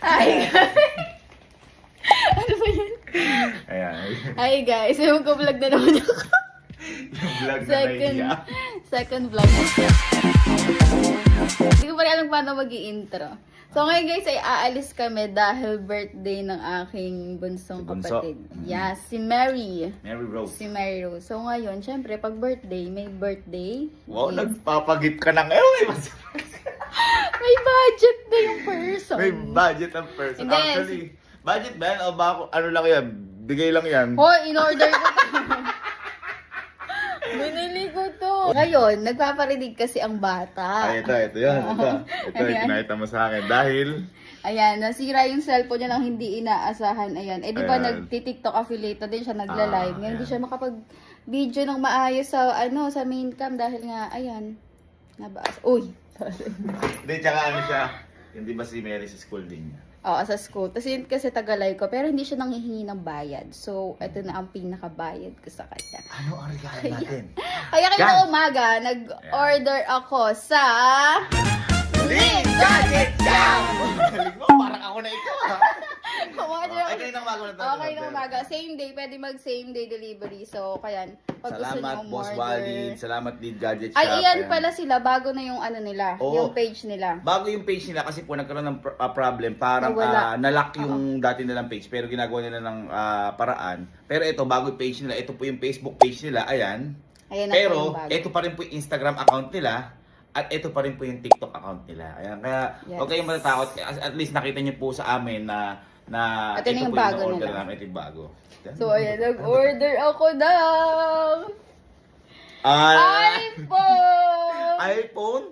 Hi guys! Ano ba yun? Ayan. Hi guys! May mag-vlog na naman ako. Yung vlog na naiya. Second vlog na siya. Hindi ko pa rin alam paano mag-i-intro. So ngayon guys ay aalis kami dahil birthday ng aking bunsong kapatid. Yes, si Mary. Mary Rose. Si Mary Rose. So ngayon, syempre pag birthday, may birthday. Wow, nagpapagip ka na ngayon. May budget na yung person. May budget ang person. Hindi. Actually, budget ba yan? O ba, ano lang yan? Bigay lang yan. Oh, in-order ko to. Binili ko to. Ngayon, nagpaparinig kasi ang bata. Ay, ito yan. Ito yung Ayan. pinakita mo sa akin. Dahil, Ayan, nasira yung cellphone niya lang hindi inaasahan. Ayan. Eh, di ba Ayan. nagti-TikTok affiliate na din siya, nagla-live. Ngayon, hindi ayan. siya makapag-video ng maayos sa, sa main cam dahil nga, ayan, nabaas. Uy! hindi, tsaka ano siya, hindi ba si Mary sa school din niya? Oo, sa school. Tapos yun kasi tagalay ko, pero hindi siya nanghihingi ng bayad. So, ito na ang pinakabayad ko sa kanya. Ano ang regalo natin? Kaya Yan. kanina umaga, nag-order ako sa... Link Gadget Jam! Galing mo, parang ako na ikaw ha. Ay, kayo nang umaga na tayo. Okay na umaga. Same day, pwede mag same day delivery. So, kaya, pag gusto Salamat, nyo Boss umorder. Walid. Salamat, Link Gadget Shop. Ay, iyan Ayan. pala sila. Bago na yung ano nila. Oo. Yung page nila. Bago yung page nila kasi po nagkaroon ng problem. Parang Nawala. nalock yung dati nilang page pero ginagawa nila ng paraan. Pero ito, bago yung page nila, ito po yung Facebook page nila. Ayan. Ayan na po yung Pero, bago. ito pa rin po yung Instagram account nila. At ito pa rin po yung TikTok account nila. Ayan, kaya Yes. huwag kayong matatakot. At least nakita niyo po sa amin na At ito ito yung po bago yung order nila. namin. Ito yung bago. So, ayan. Nag-order ako ng Ay! iPhone! iPhone?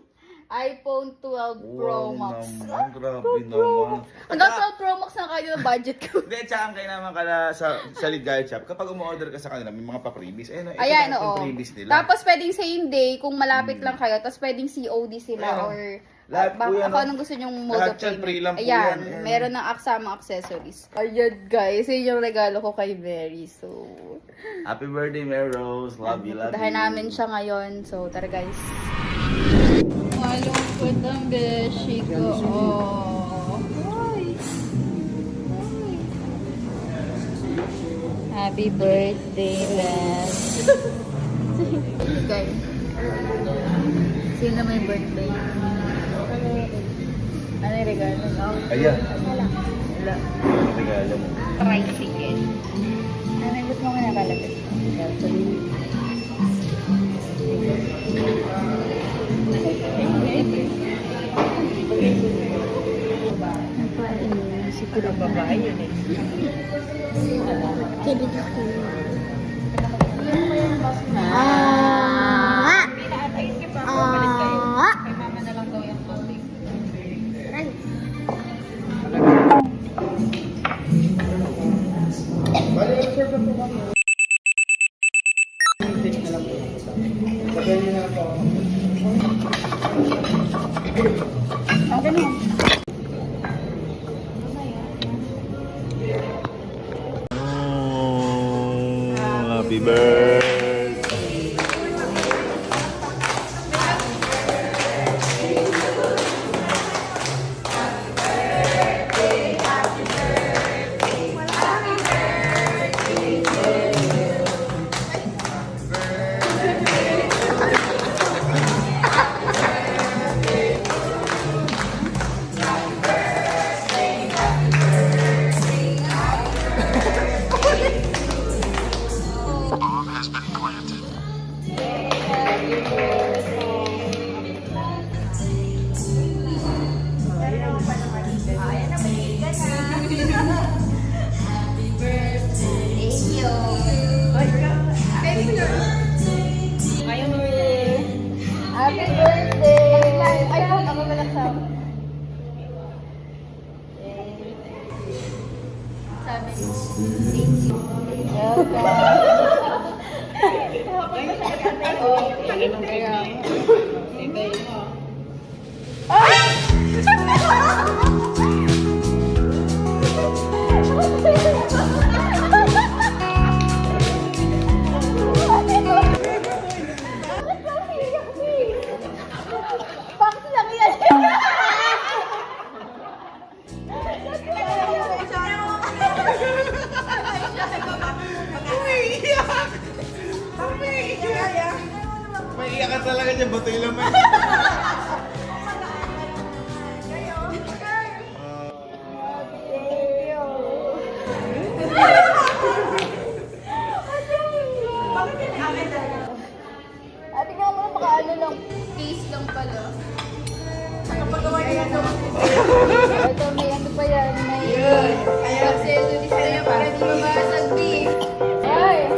iPhone 12 Pro Wow Max. naman, grabe naman. Hanggang 12 Pro Max na kayo ng budget ko. Hindi, tsaka ang kailangan ka na sa Ligaya Shop, kapag umu-order ka sa kanila, may mga pa-freebies. Ito Ayan, na yung oo. freebies nila. Tapos pwedeng same day kung malapit lang kayo. Tapos pwedeng COD sila Yeah. or Lahat po yan, ako oh. anong gusto nyong mode Lahat of yan, free lang po Ayan, yan. Ayan. meron ng aksamang accessories. Ayan guys, yun yung regalo ko kay Mary. So, Happy birthday, Mary Rose. Love you, love dahil you. namin siya ngayon. So, tara guys. Malungkot ang beshi ko. Oh. Ay. Ay. Happy birthday, Ben. Guys. Sino may birthday? Ano yung regalo? Ayan. Wala. Ano regalo mo? Tricycle. Ano yung gusto mo nga nakalagay? Siguro babae yun eh. Kay mama na lang daw yung tubig. Okay na. Oh, happy birthday. Happy birthday! Ay, ako ba nagsama? Sabi ko, thank you. Bakit lang yan? May iyakan talaga dyan, bato yung laman. Ate nga mo, baka ano lang, case lang pala. Ito, may ano pa yan, may... Kasi ito, di sila yung para di mabasag, B. Ay!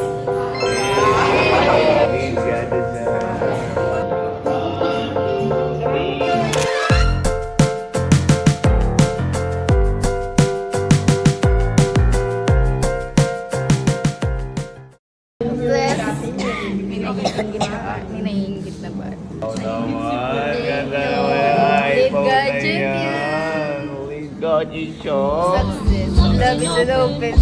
Naiingit na ba? Oo naman, ganda Thank naman you. yung Late iPhone na gadget yan. yan. Late gadget shop. Success. Love is an open.